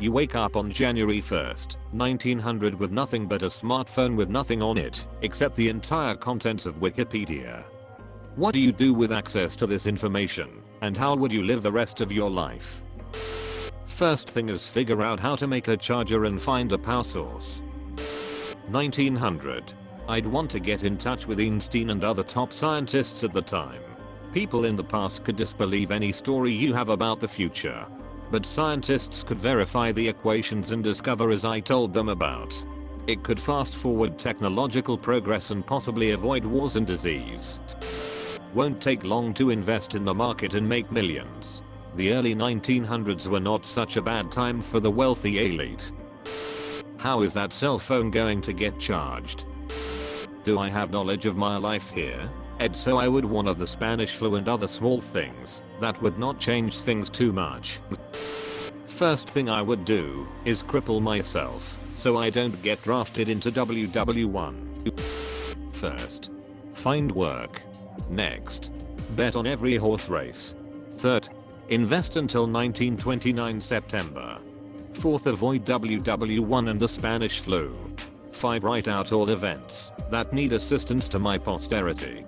You wake up on January 1st, 1900 with nothing but a smartphone with nothing on it, except the entire contents of Wikipedia. What do you do with access to this information, and how would you live the rest of your life? First thing is figure out how to make a charger and find a power source. 1900. I'd want to get in touch with Einstein and other top scientists at the time. People in the past could disbelieve any story you have about the future. But scientists could verify the equations and discover as I told them about. It could fast forward technological progress and possibly avoid wars and disease. Won't take long to invest in the market and make millions. The early 1900s were not such a bad time for the wealthy elite. How is that cell phone going to get charged? Do I have knowledge of my life here? So I would one of the Spanish flu and other small things that would not change things too much. First thing I would do is cripple myself so I don't get drafted into WW1. First, find work. Next, bet on every horse race. Third, invest until 1929 September. Fourth, avoid WW1 and the Spanish flu. 5, write out all events that need assistance to my posterity.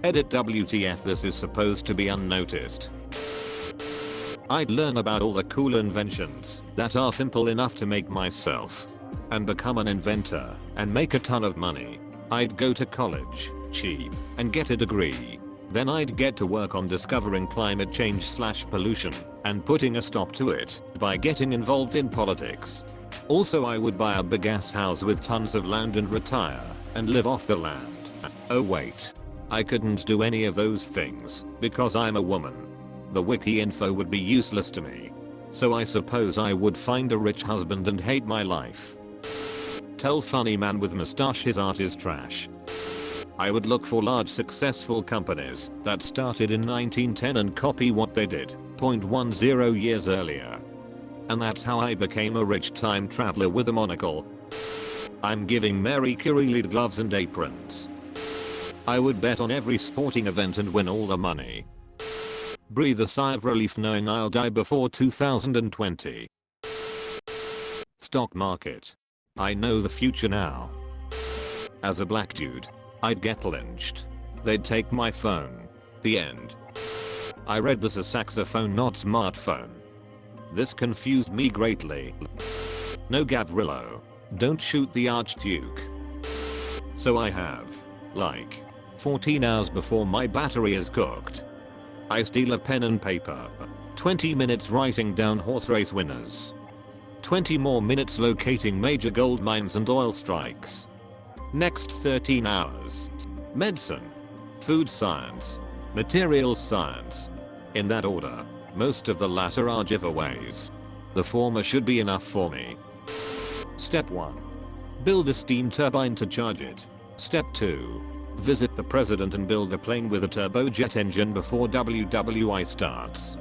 Edit WTF, this is supposed to be unnoticed. I'd learn about all the cool inventions that are simple enough to make myself. And become an inventor and make a ton of money. I'd go to college, cheap, and get a degree. Then I'd get to work on discovering climate change/pollution and putting a stop to it by getting involved in politics. Also, I would buy a big ass house with tons of land and retire and live off the land. Oh wait. I couldn't do any of those things because I'm a woman. The wiki info would be useless to me. So I suppose I would find a rich husband and hate my life. Tell funny man with mustache his art is trash. I would look for large successful companies that started in 1910 and copy what they did 0.10 years earlier. And that's how I became a rich time traveler with a monocle. I'm giving Mary Curie lead gloves and aprons. I would bet on every sporting event and win all the money. Breathe a sigh of relief knowing I'll die before 2020. Stock market. I know the future now. As a black dude, I'd get lynched. They'd take my phone. The end. I read this as saxophone, not smartphone. This confused me greatly. No Gavrilo. Don't shoot the Archduke. So I have, like, 14 hours before my battery is cooked. I steal a pen and paper. 20 minutes writing down horse race winners. 20 more minutes locating major gold mines and oil strikes. Next 13 hours. Medicine. Food science. Materials science. In that order. Most of the latter are giveaways. The former should be enough for me. Step 1. Build a steam turbine to charge it. Step 2. Visit the president and build a plane with a turbojet engine before WWI starts.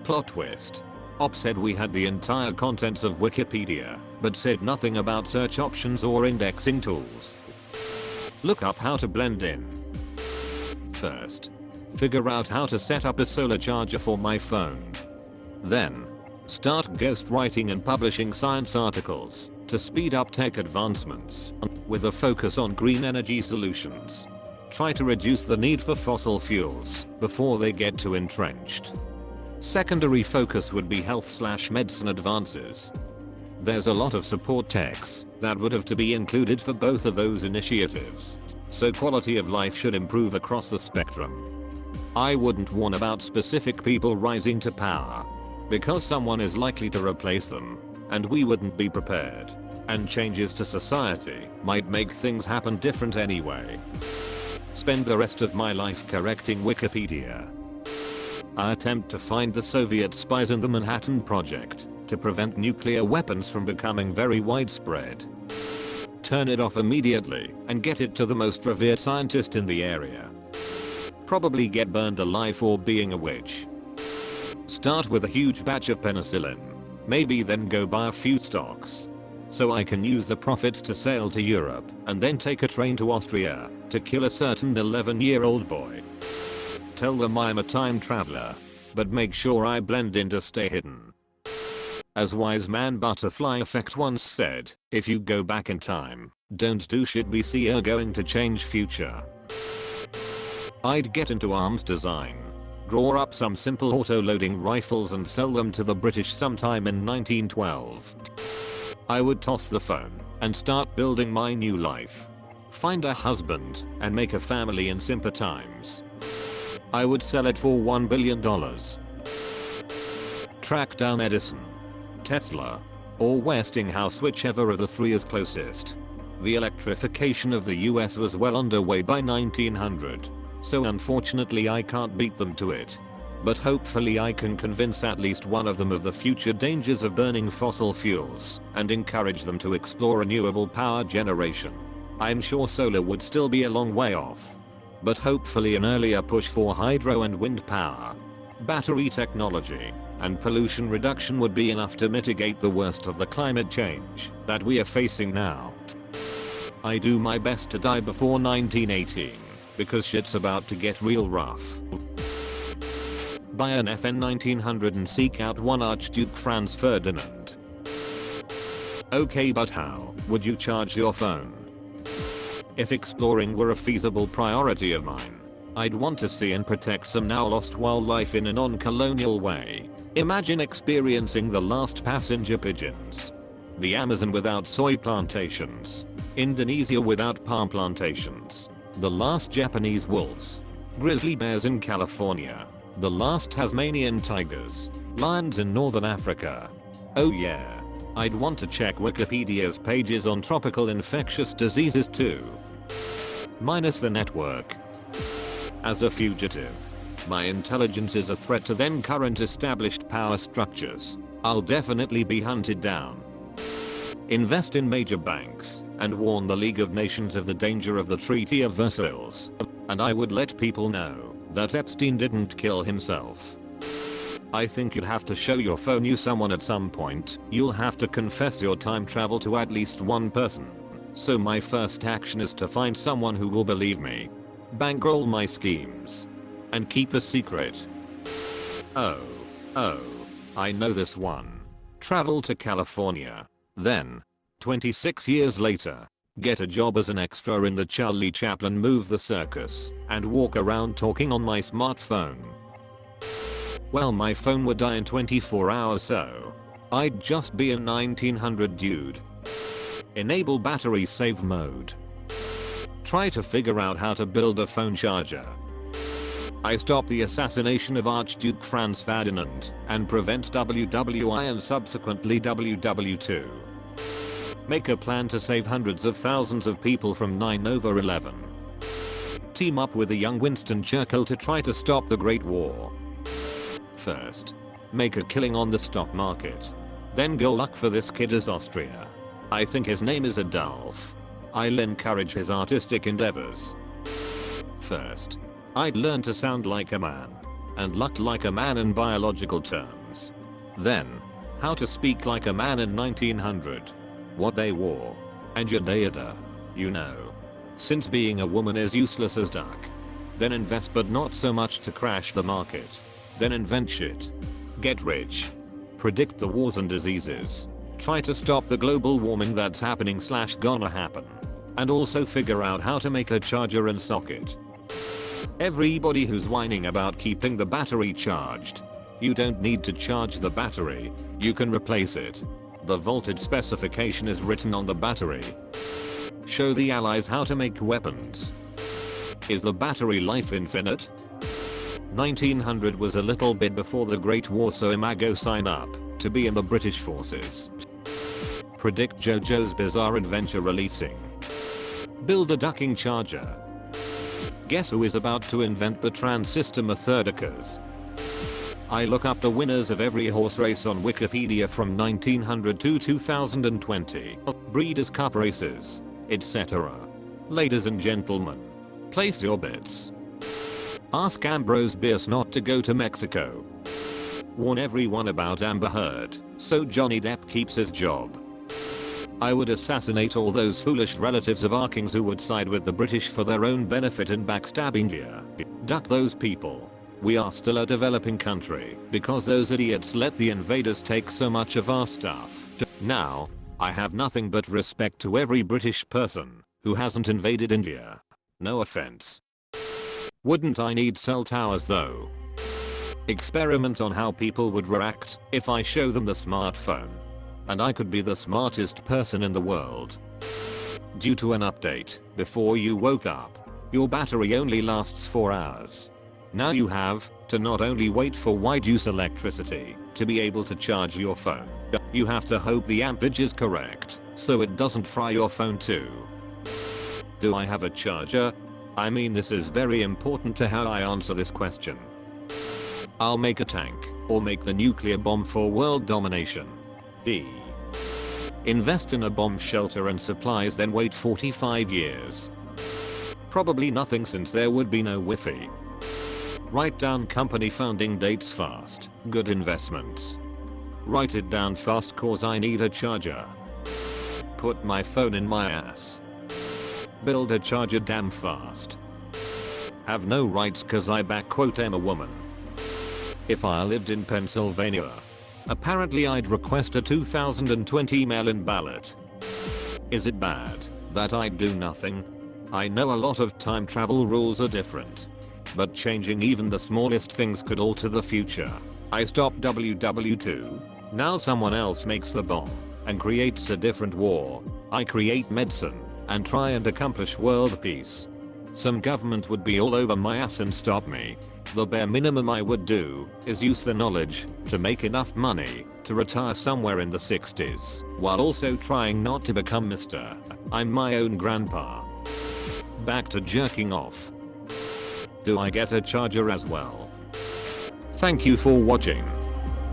Plot twist. Op said we had the entire contents of Wikipedia, but said nothing about search options or indexing tools. Look up how to blend in. First, figure out how to set up a solar charger for my phone. Then, start ghostwriting and publishing science articles to speed up tech advancements, with a focus on green energy solutions. Try to reduce the need for fossil fuels before they get too entrenched. Secondary focus would be health/medicine advances. There's a lot of support techs that would have to be included for both of those initiatives, so quality of life should improve across the spectrum. I wouldn't warn about specific people rising to power, because someone is likely to replace them, and we wouldn't be prepared. And changes to society might make things happen different anyway. Spend the rest of my life correcting Wikipedia. I attempt to find the Soviet spies in the Manhattan Project to prevent nuclear weapons from becoming very widespread. Turn it off immediately and get it to the most revered scientist in the area. Probably get burned alive for being a witch. Start with a huge batch of penicillin. Maybe then go buy a few stocks. So I can use the profits to sail to Europe and then take a train to Austria to kill a certain 11-year-old boy. Tell them I'm a time traveler, but make sure I blend in to stay hidden. As wise man Butterfly Effect once said, if you go back in time, don't do shit we see are going to change future. I'd get into arms design. Draw up some simple auto-loading rifles and sell them to the British sometime in 1912. I would toss the phone and start building my new life. Find a husband and make a family in simpler times. I would sell it for $1 billion. Track down Edison, Tesla, or Westinghouse, whichever of the three is closest. The electrification of the US was well underway by 1900, so unfortunately I can't beat them to it. But hopefully I can convince at least one of them of the future dangers of burning fossil fuels and encourage them to explore renewable power generation. I'm sure solar would still be a long way off, but hopefully an earlier push for hydro and wind power, battery technology, and pollution reduction would be enough to mitigate the worst of the climate change that we are facing now. I do my best to die before 1918, because shit's about to get real rough. Buy an FN 1900 and seek out one Archduke Franz Ferdinand. Okay, but how would you charge your phone? If exploring were a feasible priority of mine, I'd want to see and protect some now lost wildlife in a non-colonial way. Imagine experiencing the last passenger pigeons, the Amazon without soy plantations, Indonesia without palm plantations, the last Japanese wolves, grizzly bears in California, the last Tasmanian tigers, lions in northern Africa. Oh yeah, I'd want to check Wikipedia's pages on tropical infectious diseases too. Minus the network. As a fugitive, my intelligence is a threat to then current established power structures. I'll definitely be hunted down. Invest in major banks and warn the League of Nations of the danger of the Treaty of Versailles. And I would let people know that Epstein didn't kill himself. I think you'd have to show your phone knew someone at some point. You'll have to confess your time travel to at least one person. So my first action is to find someone who will believe me, bankroll my schemes, and keep a secret. Oh, I know this one. Travel to California. Then, 26 years later, get a job as an extra in the Charlie Chaplin Move the Circus, and walk around talking on my smartphone. Well, my phone would die in 24 hours, so I'd just be a 1900 dude. Enable battery save mode. Try to figure out how to build a phone charger. I stop the assassination of Archduke Franz Ferdinand and prevent WWI and subsequently WW2. Make a plan to save hundreds of thousands of people from 9/11. Team up with a young Winston Churchill to try to stop the Great War. First, make a killing on the stock market. Then go look for this kid as Austria. I think his name is Adolf. I'll encourage his artistic endeavors. First, I'd learn to sound like a man and look like a man in biological terms. Then, how to speak like a man in 1900, what they wore, and your data, you know. Since being a woman is useless as duck. Then invest, but not so much to crash the market. Then invent shit. Get rich. Predict the wars and diseases. Try to stop the global warming that's happening / gonna happen. And also figure out how to make a charger and socket. Everybody who's whining about keeping the battery charged. You don't need to charge the battery, you can replace it. The voltage specification is written on the battery. Show the allies how to make weapons. Is the battery life infinite? 1900 was a little bit before the Great War, so imago sign up to be in the British forces. Predict JoJo's Bizarre Adventure releasing. Build a ducking charger. Guess who is about to invent the transistor methodicas? I look up the winners of every horse race on Wikipedia from 1900 to 2020. Breeders' Cup races, etc. Ladies and gentlemen, place your bets. Ask Ambrose Bierce not to go to Mexico. Warn everyone about Amber Heard, so Johnny Depp keeps his job. I would assassinate all those foolish relatives of our kings who would side with the British for their own benefit and backstab India. Duck those people. We are still a developing country because those idiots let the invaders take so much of our stuff. Now, I have nothing but respect to every British person who hasn't invaded India. No offense. Wouldn't I need cell towers though? Experiment on how people would react if I show them the smartphone. And I could be the smartest person in the world. Due to an update, before you woke up, your battery only lasts 4 hours. Now you have to not only wait for wide use electricity to be able to charge your phone, you have to hope the ampage is correct so it doesn't fry your phone too. Do I have a charger? I mean, this is very important to how I answer this question. I'll make a tank or make the nuclear bomb for world domination. D. Invest in a bomb shelter and supplies, then wait 45 years. Probably nothing, since there would be no Wi-Fi. Write down company founding dates fast. Good investments. Write it down fast cause I need a charger. Put my phone in my ass. Build a charger damn fast. Have no rights cause I am a woman. If I lived in Pennsylvania, apparently I'd request a 2020 mail-in ballot. Is it bad that I'd do nothing? I know a lot of time travel rules are different, but changing even the smallest things could alter the future. I stopped WW2. Now someone else makes the bomb and creates a different war. I create medicine and try and accomplish world peace. Some government would be all over my ass and stop me. The bare minimum I would do is use the knowledge to make enough money to retire somewhere in the 60s, while also trying not to become Mr. I'm my own grandpa. Back to jerking off. Do I get a charger as well? Thank you for watching.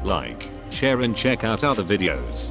Like, share and check out other videos.